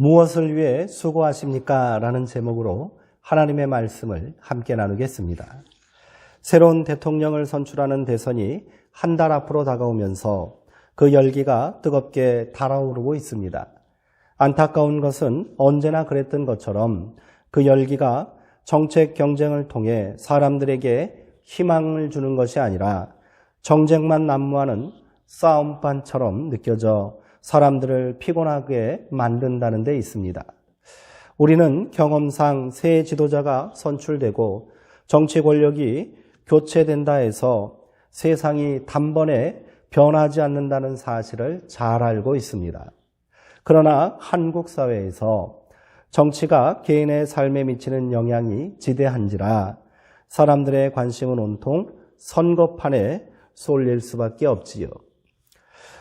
무엇을 위해 수고하십니까? 라는 제목으로 하나님의 말씀을 함께 나누겠습니다. 새로운 대통령을 선출하는 대선이 한 달 앞으로 다가오면서 그 열기가 뜨겁게 달아오르고 있습니다. 안타까운 것은 언제나 그랬던 것처럼 그 열기가 정책 경쟁을 통해 사람들에게 희망을 주는 것이 아니라 정쟁만 난무하는 싸움판처럼 느껴져 사람들을 피곤하게 만든다는 데 있습니다. 우리는 경험상 새 지도자가 선출되고 정치 권력이 교체된다 해서 세상이 단번에 변하지 않는다는 사실을 잘 알고 있습니다. 그러나 한국 사회에서 정치가 개인의 삶에 미치는 영향이 지대한지라 사람들의 관심은 온통 선거판에 쏠릴 수밖에 없지요.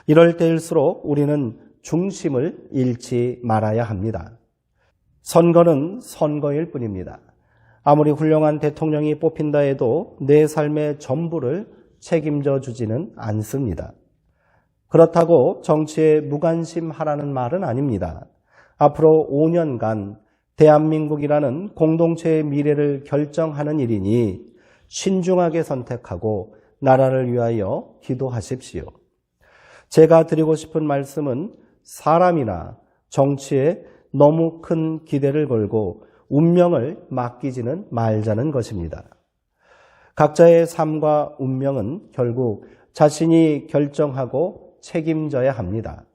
이럴 때일수록 우리는 중심을 잃지 말아야 합니다. 선거는 선거일 뿐입니다. 아무리 훌륭한 대통령이 뽑힌다 해도 내 삶의 전부를 책임져 주지는 않습니다. 그렇다고 정치에 무관심하라는 말은 아닙니다. 앞으로 5년간 대한민국이라는 공동체의 미래를 결정하는 일이니 신중하게 선택하고 나라를 위하여 기도하십시오. 제가 드리고 싶은 말씀은 사람이나 정치에 너무 큰 기대를 걸고 운명을 맡기지는 말자는 것입니다. 각자의 삶과 운명은 결국 자신이 결정하고 책임져야 합니다.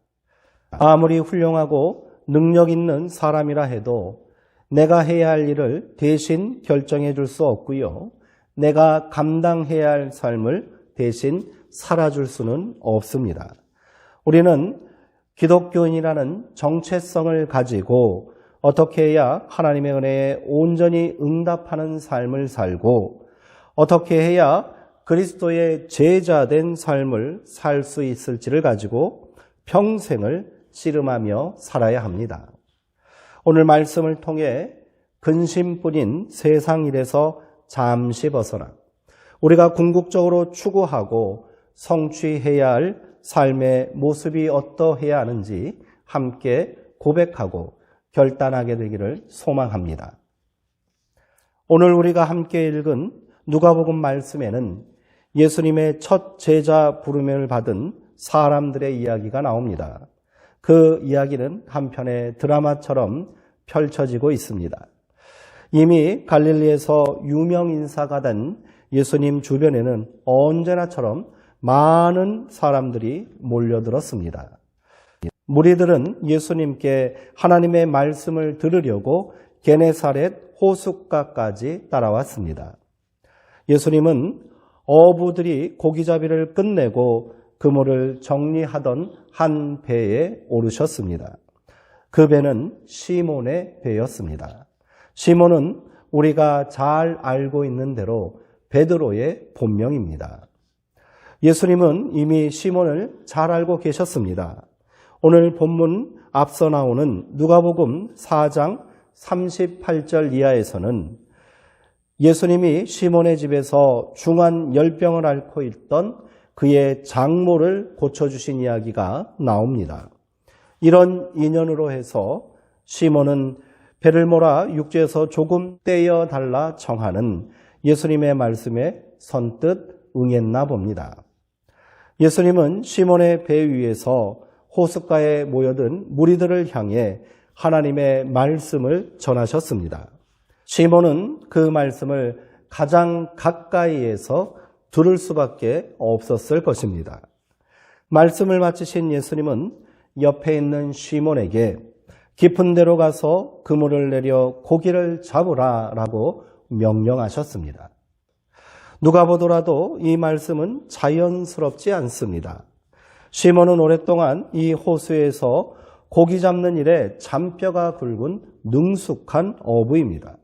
아무리 훌륭하고 능력 있는 사람이라 해도 내가 해야 할 일을 대신 결정해 줄 수 없고요. 내가 감당해야 할 삶을 대신 살아줄 수는 없습니다. 우리는 기독교인이라는 정체성을 가지고 어떻게 해야 하나님의 은혜에 온전히 응답하는 삶을 살고 어떻게 해야 그리스도의 제자된 삶을 살 수 있을지를 가지고 평생을 씨름하며 살아야 합니다. 오늘 말씀을 통해 근심뿐인 세상 일에서 잠시 벗어나 우리가 궁극적으로 추구하고 성취해야 할 삶의 모습이 어떠해야 하는지 함께 고백하고 결단하게 되기를 소망합니다. 오늘 우리가 함께 읽은 누가복음 말씀에는 예수님의 첫 제자 부름을 받은 사람들의 이야기가 나옵니다. 그 이야기는 한편의 드라마처럼 펼쳐지고 있습니다. 이미 갈릴리에서 유명 인사가 된 예수님 주변에는 언제나처럼 많은 사람들이 몰려들었습니다. 무리들은 예수님께 하나님의 말씀을 들으려고 게네사렛 호숫가까지 따라왔습니다. 예수님은 어부들이 고기잡이를 끝내고 그물을 정리하던 한 배에 오르셨습니다. 그 배는 시몬의 배였습니다. 시몬은 우리가 잘 알고 있는 대로 베드로의 본명입니다. 예수님은 이미 시몬을 잘 알고 계셨습니다. 오늘 본문 앞서 나오는 누가복음 4장 38절 이하에서는 예수님이 시몬의 집에서 중한 열병을 앓고 있던 그의 장모를 고쳐주신 이야기가 나옵니다. 이런 인연으로 해서 시몬은 배를 몰아 육지에서 조금 떼어달라 청하는 예수님의 말씀에 선뜻 응했나 봅니다. 예수님은 시몬의 배 위에서 호숫가에 모여든 무리들을 향해 하나님의 말씀을 전하셨습니다. 시몬은 그 말씀을 가장 가까이에서 들을 수밖에 없었을 것입니다. 말씀을 마치신 예수님은 옆에 있는 시몬에게 깊은 데로 가서 그물을 내려 고기를 잡으라라고 명령하셨습니다. 누가 보더라도 이 말씀은 자연스럽지 않습니다. 시몬은 오랫동안 이 호수에서 고기 잡는 일에 잔뼈가 굵은 능숙한 어부입니다.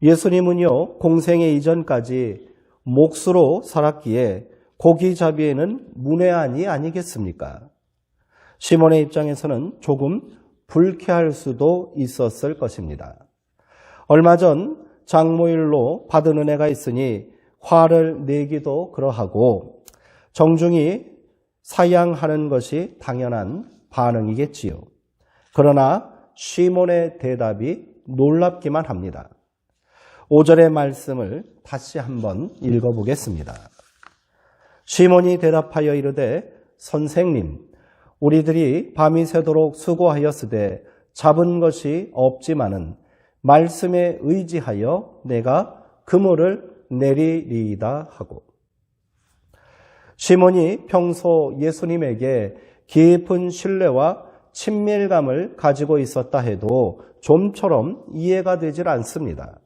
예수님은요, 공생의 이전까지 몫으로 살았기에 고기잡이에는 문외한이 아니겠습니까? 시몬의 입장에서는 조금 불쾌할 수도 있었을 것입니다. 얼마 전 장모일로 받은 은혜가 있으니 화를 내기도 그러하고 정중히 사양하는 것이 당연한 반응이겠지요. 그러나 시몬의 대답이 놀랍기만 합니다. 5절의 말씀을 다시 한번 읽어보겠습니다. 시몬이 대답하여 이르되 선생님, 우리들이 밤이 새도록 수고하였으되 잡은 것이 없지만은 말씀에 의지하여 내가 그물을 내리리이다 하고, 시몬이 평소 예수님에게 깊은 신뢰와 친밀감을 가지고 있었다 해도 좀처럼 이해가 되질 않습니다.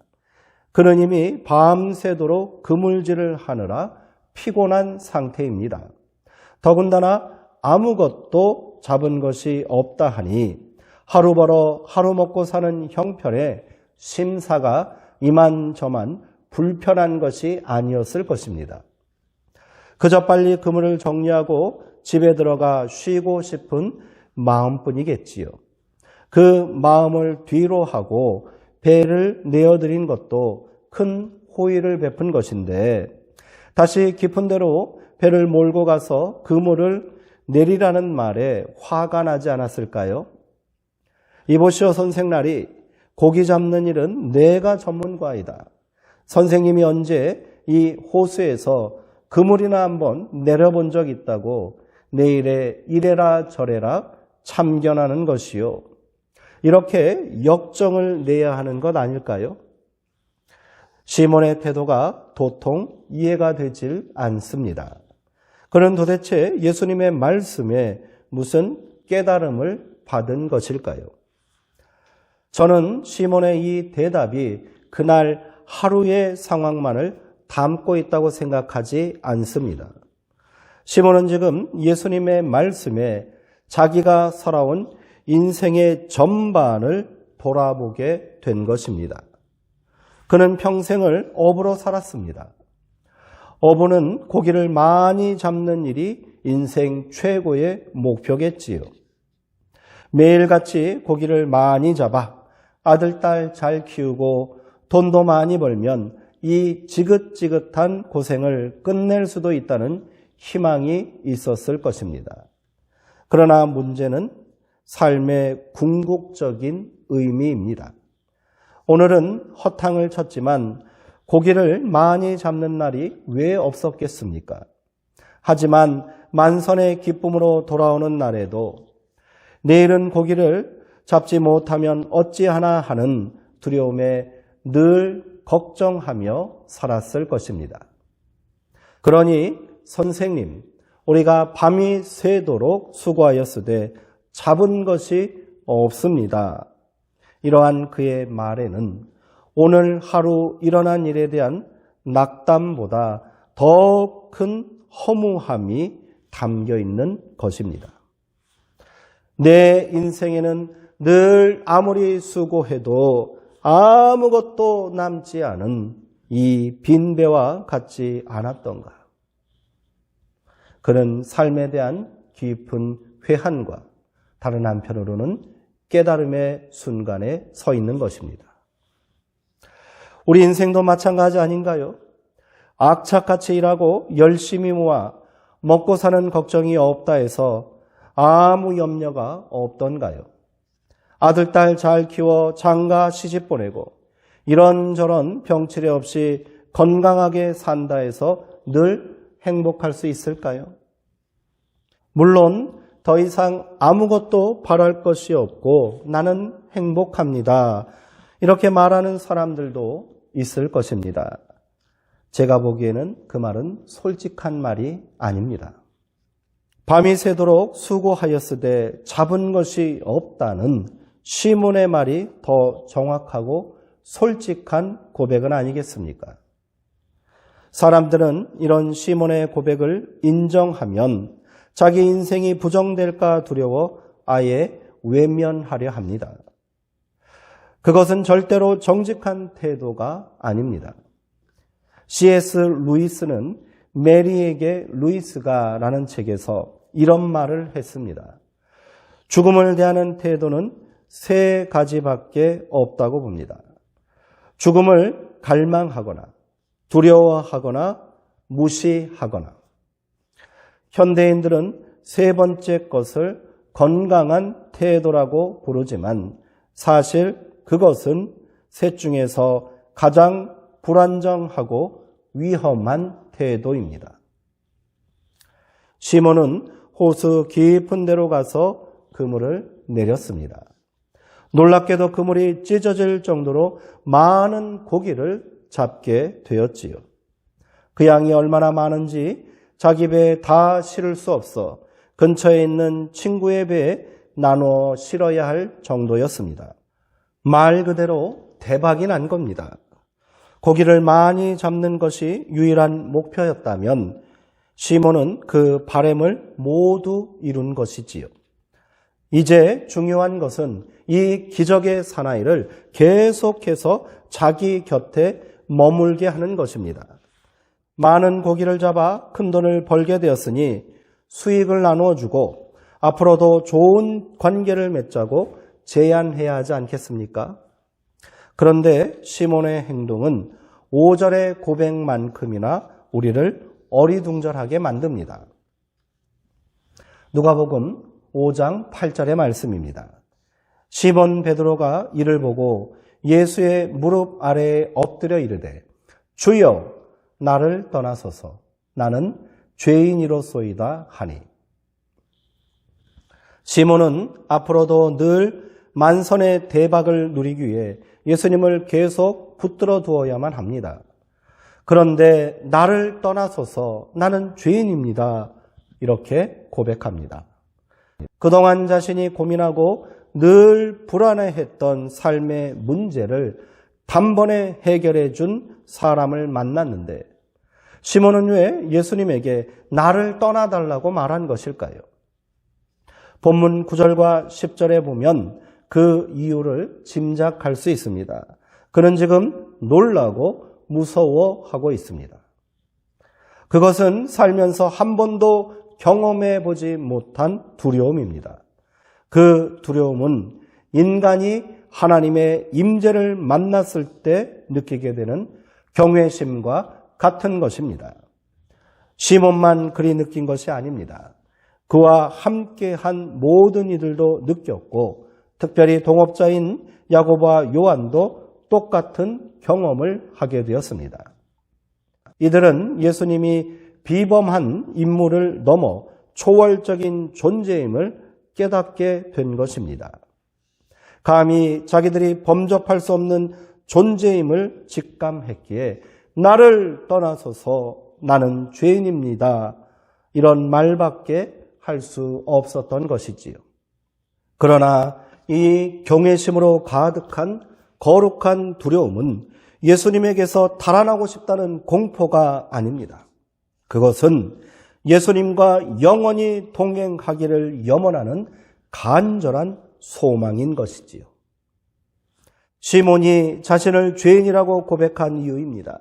그는 이미 밤새도록 그물질을 하느라 피곤한 상태입니다. 더군다나 아무것도 잡은 것이 없다 하니 하루 벌어 하루 먹고 사는 형편에 심사가 이만저만 불편한 것이 아니었을 것입니다. 그저 빨리 그물을 정리하고 집에 들어가 쉬고 싶은 마음뿐이겠지요. 그 마음을 뒤로 하고 배를 내어드린 것도 큰 호의를 베푼 것인데 다시 깊은 데로 배를 몰고 가서 그물을 내리라는 말에 화가 나지 않았을까요? 이보시오 선생날이, 고기 잡는 일은 내가 전문가이다. 선생님이 언제 이 호수에서 그물이나 한번 내려본 적 있다고 내일에 이래라 저래라 참견하는 것이요. 이렇게 역정을 내야 하는 것 아닐까요? 시몬의 태도가 도통 이해가 되질 않습니다. 그는 도대체 예수님의 말씀에 무슨 깨달음을 받은 것일까요? 저는 시몬의 이 대답이 그날 하루의 상황만을 담고 있다고 생각하지 않습니다. 시몬은 지금 예수님의 말씀에 자기가 살아온 인생의 전반을 돌아보게 된 것입니다. 그는 평생을 어부로 살았습니다. 어부는 고기를 많이 잡는 일이 인생 최고의 목표겠지요. 매일같이 고기를 많이 잡아 아들, 딸 잘 키우고 돈도 많이 벌면 이 지긋지긋한 고생을 끝낼 수도 있다는 희망이 있었을 것입니다. 그러나 문제는 삶의 궁극적인 의미입니다. 오늘은 허탕을 쳤지만 고기를 많이 잡는 날이 왜 없었겠습니까? 하지만 만선의 기쁨으로 돌아오는 날에도 내일은 고기를 잡지 못하면 어찌하나 하는 두려움에 늘 걱정하며 살았을 것입니다. 그러니 선생님, 우리가 밤이 새도록 수고하였으되 잡은 것이 없습니다. 이러한 그의 말에는 오늘 하루 일어난 일에 대한 낙담보다 더 큰 허무함이 담겨 있는 것입니다. 내 인생에는 늘 아무리 수고해도 아무것도 남지 않은 이 빈배와 같지 않았던가. 그는 삶에 대한 깊은 회한과 다른 한편으로는 깨달음의 순간에 서 있는 것입니다. 우리 인생도 마찬가지 아닌가요? 악착같이 일하고 열심히 모아 먹고 사는 걱정이 없다 해서 아무 염려가 없던가요? 아들, 딸 잘 키워 장가 시집 보내고 이런저런 병치레 없이 건강하게 산다 해서 늘 행복할 수 있을까요? 물론 더 이상 아무것도 바랄 것이 없고 나는 행복합니다. 이렇게 말하는 사람들도 있을 것입니다. 제가 보기에는 그 말은 솔직한 말이 아닙니다. 밤이 새도록 수고하였으되 잡은 것이 없다는 시몬의 말이 더 정확하고 솔직한 고백은 아니겠습니까? 사람들은 이런 시몬의 고백을 인정하면 자기 인생이 부정될까 두려워 아예 외면하려 합니다. 그것은 절대로 정직한 태도가 아닙니다. C.S. 루이스는 메리에게 루이스가 라는 책에서 이런 말을 했습니다. 죽음을 대하는 태도는 세 가지밖에 없다고 봅니다. 죽음을 갈망하거나 두려워하거나 무시하거나. 현대인들은 세 번째 것을 건강한 태도라고 부르지만 사실 그것은 셋 중에서 가장 불안정하고 위험한 태도입니다. 시몬은 호수 깊은 데로 가서 그물을 내렸습니다. 놀랍게도 그물이 찢어질 정도로 많은 고기를 잡게 되었지요. 그 양이 얼마나 많은지 자기 배에 다 실을 수 없어 근처에 있는 친구의 배에 나누어 실어야 할 정도였습니다. 말 그대로 대박이 난 겁니다. 고기를 많이 잡는 것이 유일한 목표였다면 시몬은 그 바램을 모두 이룬 것이지요. 이제 중요한 것은 이 기적의 사나이를 계속해서 자기 곁에 머물게 하는 것입니다. 많은 고기를 잡아 큰 돈을 벌게 되었으니 수익을 나누어 주고 앞으로도 좋은 관계를 맺자고 제안해야 하지 않겠습니까? 그런데 시몬의 행동은 5절의 고백만큼이나 우리를 어리둥절하게 만듭니다. 누가복음 5장 8절의 말씀입니다. 시몬 베드로가 이를 보고 예수의 무릎 아래에 엎드려 이르되 주여 나를 떠나소서 나는 죄인이로소이다 하니. 시몬은 앞으로도 늘 만선의 대박을 누리기 위해 예수님을 계속 붙들어 두어야만 합니다. 그런데 나를 떠나소서 나는 죄인입니다. 이렇게 고백합니다. 그동안 자신이 고민하고 늘 불안해했던 삶의 문제를 단번에 해결해 준 사람을 만났는데 시몬은 왜 예수님에게 나를 떠나달라고 말한 것일까요? 본문 9절과 10절에 보면 그 이유를 짐작할 수 있습니다. 그는 지금 놀라고 무서워하고 있습니다. 그것은 살면서 한 번도 경험해 보지 못한 두려움입니다. 그 두려움은 인간이 하나님의 임재를 만났을 때 느끼게 되는 경외심과 같은 것입니다. 시몬만 그리 느낀 것이 아닙니다. 그와 함께한 모든 이들도 느꼈고 특별히 동업자인 야고보와 요한도 똑같은 경험을 하게 되었습니다. 이들은 예수님이 비범한 인물을 넘어 초월적인 존재임을 깨닫게 된 것입니다. 감히 자기들이 범접할 수 없는 존재임을 직감했기에 나를 떠나소서 나는 죄인입니다. 이런 말밖에 할 수 없었던 것이지요. 그러나 이 경외심으로 가득한 거룩한 두려움은 예수님에게서 달아나고 싶다는 공포가 아닙니다. 그것은 예수님과 영원히 동행하기를 염원하는 간절한 소망인 것이지요. 시몬이 자신을 죄인이라고 고백한 이유입니다.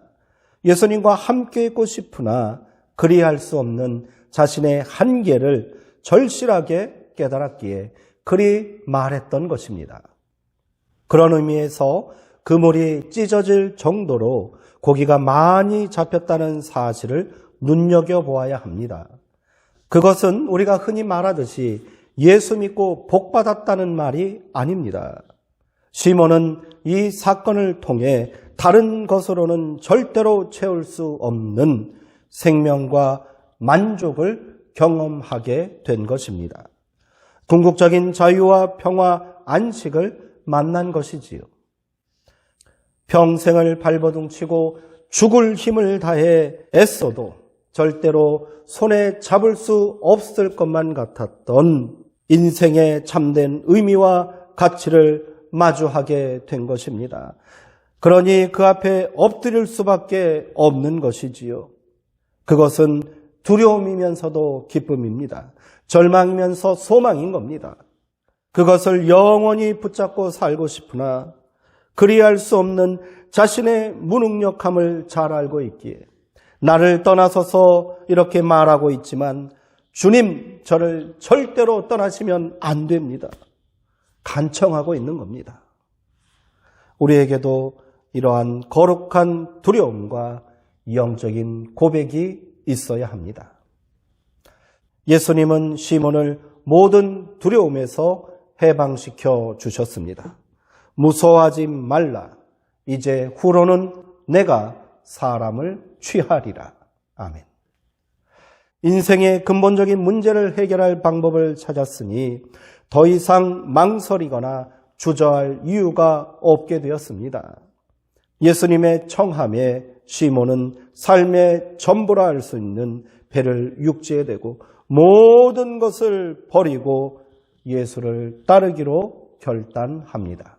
예수님과 함께 있고 싶으나 그리할 수 없는 자신의 한계를 절실하게 깨달았기에 그리 말했던 것입니다. 그런 의미에서 그물이 찢어질 정도로 고기가 많이 잡혔다는 사실을 눈여겨보아야 합니다. 그것은 우리가 흔히 말하듯이 예수 믿고 복받았다는 말이 아닙니다. 시몬은 이 사건을 통해 다른 것으로는 절대로 채울 수 없는 생명과 만족을 경험하게 된 것입니다. 궁극적인 자유와 평화, 안식을 만난 것이지요. 평생을 발버둥치고 죽을 힘을 다해 애써도 절대로 손에 잡을 수 없을 것만 같았던 인생의 참된 의미와 가치를 마주하게 된 것입니다. 그러니 그 앞에 엎드릴 수밖에 없는 것이지요. 그것은 두려움이면서도 기쁨입니다. 절망이면서 소망인 겁니다. 그것을 영원히 붙잡고 살고 싶으나 그리할 수 없는 자신의 무능력함을 잘 알고 있기에 나를 떠나서서 이렇게 말하고 있지만 주님 저를 절대로 떠나시면 안 됩니다. 간청하고 있는 겁니다. 우리에게도 이러한 거룩한 두려움과 영적인 고백이 있어야 합니다. 예수님은 시몬을 모든 두려움에서 해방시켜 주셨습니다. 무서워하지 말라. 이제 후로는 내가 사람을 취하리라. 아멘. 인생의 근본적인 문제를 해결할 방법을 찾았으니 더 이상 망설이거나 주저할 이유가 없게 되었습니다. 예수님의 청함에 시몬은 삶의 전부라 할 수 있는 배를 육지에 대고 모든 것을 버리고 예수를 따르기로 결단합니다.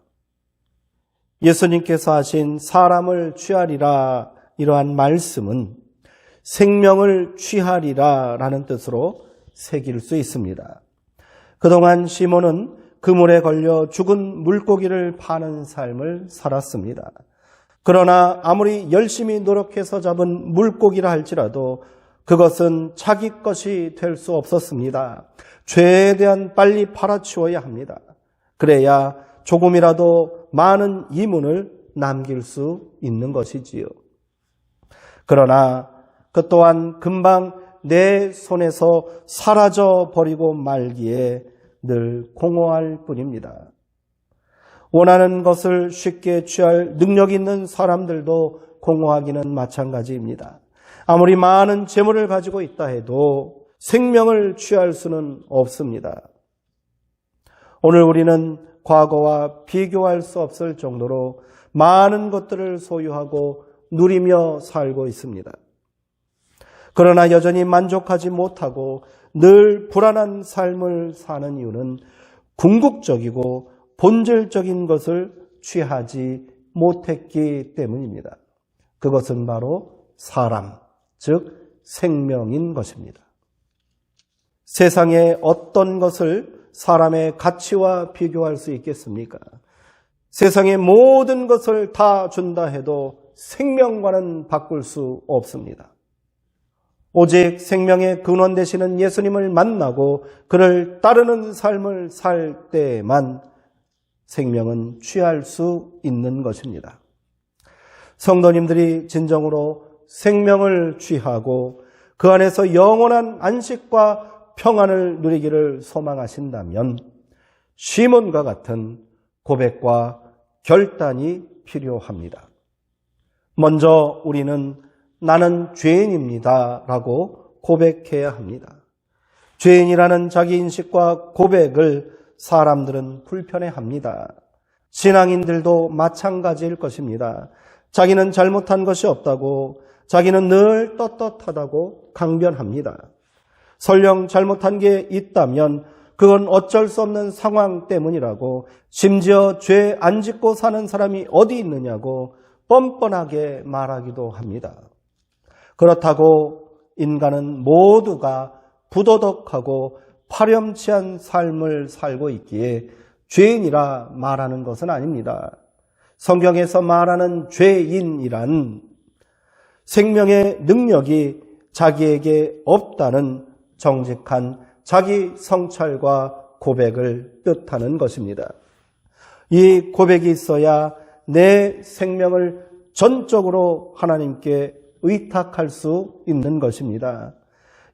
예수님께서 하신 사람을 취하리라 이러한 말씀은 생명을 취하리라 라는 뜻으로 새길 수 있습니다. 그동안 시몬은 그물에 걸려 죽은 물고기를 파는 삶을 살았습니다. 그러나 아무리 열심히 노력해서 잡은 물고기라 할지라도 그것은 자기 것이 될 수 없었습니다. 최대한 빨리 팔아치워야 합니다. 그래야 조금이라도 많은 이문을 남길 수 있는 것이지요. 그러나 그 또한 금방 내 손에서 사라져 버리고 말기에 늘 공허할 뿐입니다. 원하는 것을 쉽게 취할 능력 있는 사람들도 공허하기는 마찬가지입니다. 아무리 많은 재물을 가지고 있다 해도 생명을 취할 수는 없습니다. 오늘 우리는 과거와 비교할 수 없을 정도로 많은 것들을 소유하고 누리며 살고 있습니다. 그러나 여전히 만족하지 못하고 늘 불안한 삶을 사는 이유는 궁극적이고 본질적인 것을 취하지 못했기 때문입니다. 그것은 바로 사람, 즉 생명인 것입니다. 세상의 어떤 것을 사람의 가치와 비교할 수 있겠습니까? 세상의 모든 것을 다 준다 해도 생명과는 바꿀 수 없습니다. 오직 생명의 근원 되시는 예수님을 만나고 그를 따르는 삶을 살 때만 생명은 취할 수 있는 것입니다. 성도님들이 진정으로 생명을 취하고 그 안에서 영원한 안식과 평안을 누리기를 소망하신다면 시몬과 같은 고백과 결단이 필요합니다. 먼저 우리는 나는 죄인입니다 라고 고백해야 합니다. 죄인이라는 자기 인식과 고백을 사람들은 불편해합니다. 신앙인들도 마찬가지일 것입니다. 자기는 잘못한 것이 없다고, 자기는 늘 떳떳하다고 강변합니다. 설령 잘못한 게 있다면 그건 어쩔 수 없는 상황 때문이라고, 심지어 죄 안 짓고 사는 사람이 어디 있느냐고 뻔뻔하게 말하기도 합니다. 그렇다고 인간은 모두가 부도덕하고 파렴치한 삶을 살고 있기에 죄인이라 말하는 것은 아닙니다. 성경에서 말하는 죄인이란 생명의 능력이 자기에게 없다는 정직한 자기 성찰과 고백을 뜻하는 것입니다. 이 고백이 있어야 내 생명을 전적으로 하나님께 의탁할 수 있는 것입니다.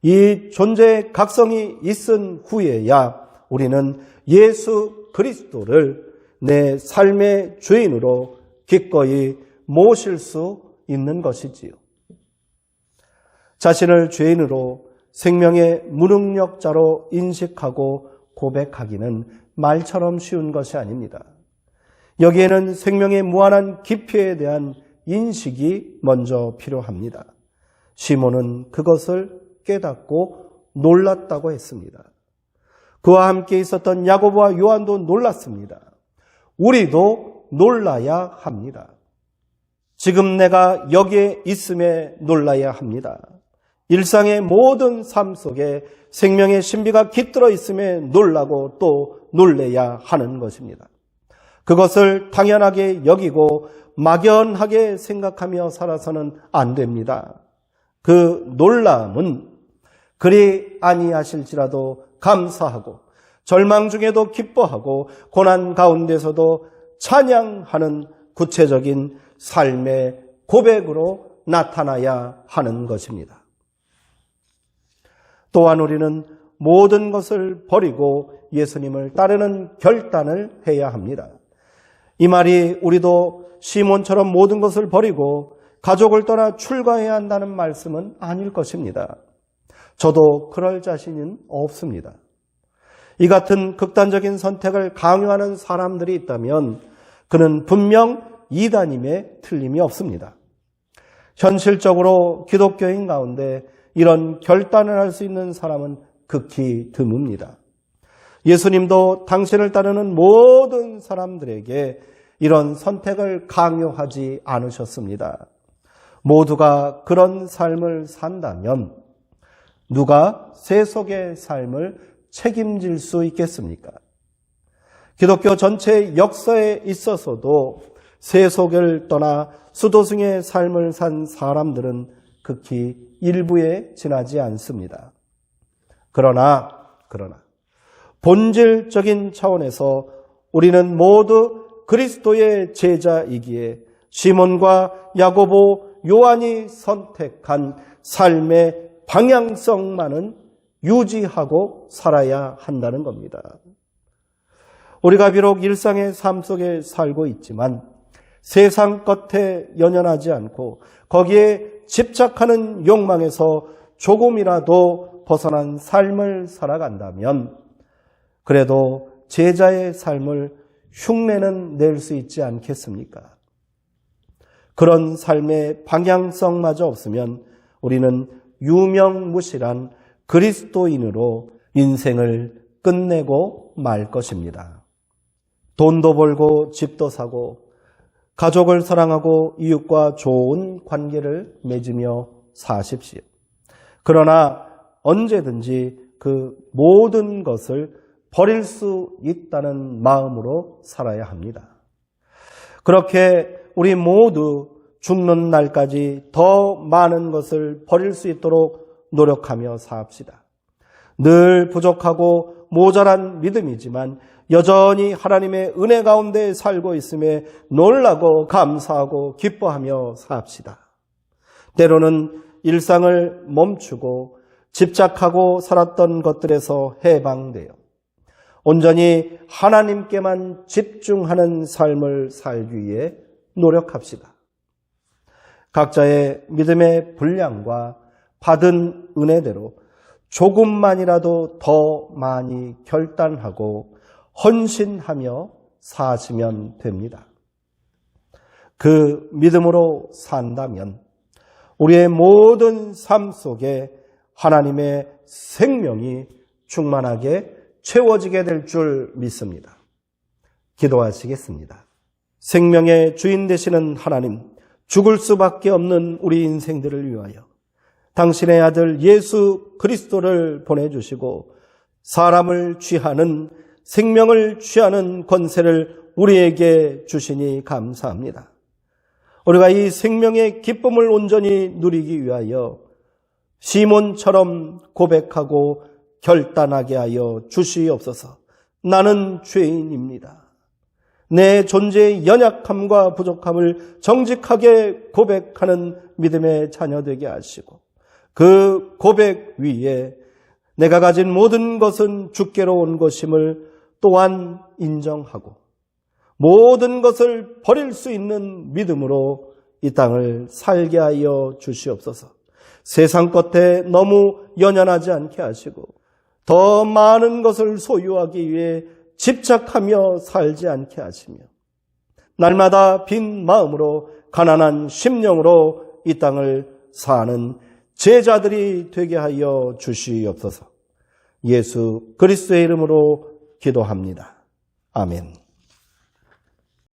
이 존재의 각성이 있은 후에야 우리는 예수 그리스도를 내 삶의 주인으로 기꺼이 모실 수 있는 것이지요. 자신을 죄인으로 생명의 무능력자로 인식하고 고백하기는 말처럼 쉬운 것이 아닙니다. 여기에는 생명의 무한한 깊이에 대한 인식이 먼저 필요합니다. 시몬은 그것을 깨닫고 놀랐다고 했습니다. 그와 함께 있었던 야고보와 요한도 놀랐습니다. 우리도 놀라야 합니다. 지금 내가 여기에 있음에 놀라야 합니다. 일상의 모든 삶 속에 생명의 신비가 깃들어 있음에 놀라고 또 놀래야 하는 것입니다. 그것을 당연하게 여기고 막연하게 생각하며 살아서는 안 됩니다. 그 놀라움은 그리 아니하실지라도 감사하고 절망 중에도 기뻐하고 고난 가운데서도 찬양하는 구체적인 삶의 고백으로 나타나야 하는 것입니다. 또한 우리는 모든 것을 버리고 예수님을 따르는 결단을 해야 합니다. 이 말이 우리도 시몬처럼 모든 것을 버리고 가족을 떠나 출가해야 한다는 말씀은 아닐 것입니다. 저도 그럴 자신은 없습니다. 이 같은 극단적인 선택을 강요하는 사람들이 있다면 그는 분명 이단임에 틀림이 없습니다. 현실적으로 기독교인 가운데 이런 결단을 할 수 있는 사람은 극히 드뭅니다. 예수님도 당신을 따르는 모든 사람들에게 이런 선택을 강요하지 않으셨습니다. 모두가 그런 삶을 산다면 누가 세속의 삶을 책임질 수 있겠습니까? 기독교 전체 역사에 있어서도 세속을 떠나 수도승의 삶을 산 사람들은 극히 일부에 지나지 않습니다. 그러나 본질적인 차원에서 우리는 모두 그리스도의 제자이기에 시몬과 야고보, 요한이 선택한 삶의 방향성만은 유지하고 살아야 한다는 겁니다. 우리가 비록 일상의 삶 속에 살고 있지만 세상 것에 연연하지 않고 거기에 집착하는 욕망에서 조금이라도 벗어난 삶을 살아간다면 그래도 제자의 삶을 흉내는 낼 수 있지 않겠습니까? 그런 삶의 방향성마저 없으면 우리는 유명무실한 그리스도인으로 인생을 끝내고 말 것입니다. 돈도 벌고 집도 사고 가족을 사랑하고 이웃과 좋은 관계를 맺으며 사십시오. 그러나 언제든지 그 모든 것을 버릴 수 있다는 마음으로 살아야 합니다. 그렇게 우리 모두 죽는 날까지 더 많은 것을 버릴 수 있도록 노력하며 삽시다. 늘 부족하고 모자란 믿음이지만 여전히 하나님의 은혜 가운데 살고 있음에 놀라고 감사하고 기뻐하며 삽시다. 때로는 일상을 멈추고 집착하고 살았던 것들에서 해방되어 온전히 하나님께만 집중하는 삶을 살기 위해 노력합시다. 각자의 믿음의 분량과 받은 은혜대로 조금만이라도 더 많이 결단하고 헌신하며 사시면 됩니다. 그 믿음으로 산다면 우리의 모든 삶 속에 하나님의 생명이 충만하게 채워지게 될 줄 믿습니다. 기도하시겠습니다. 생명의 주인 되시는 하나님, 죽을 수밖에 없는 우리 인생들을 위하여 당신의 아들 예수 그리스도를 보내주시고 사람을 취하는, 생명을 취하는 권세를 우리에게 주시니 감사합니다. 우리가 이 생명의 기쁨을 온전히 누리기 위하여 시몬처럼 고백하고 결단하게 하여 주시옵소서. 나는 죄인입니다. 내 존재의 연약함과 부족함을 정직하게 고백하는 믿음의 자녀 되게 하시고 그 고백 위에 내가 가진 모든 것은 주께로 온 것임을 또한 인정하고 모든 것을 버릴 수 있는 믿음으로 이 땅을 살게 하여 주시옵소서. 세상 것에 너무 연연하지 않게 하시고 더 많은 것을 소유하기 위해 집착하며 살지 않게 하시며 날마다 빈 마음으로 가난한 심령으로 이 땅을 사는 제자들이 되게 하여 주시옵소서. 예수 그리스도의 이름으로 기도합니다. 아멘.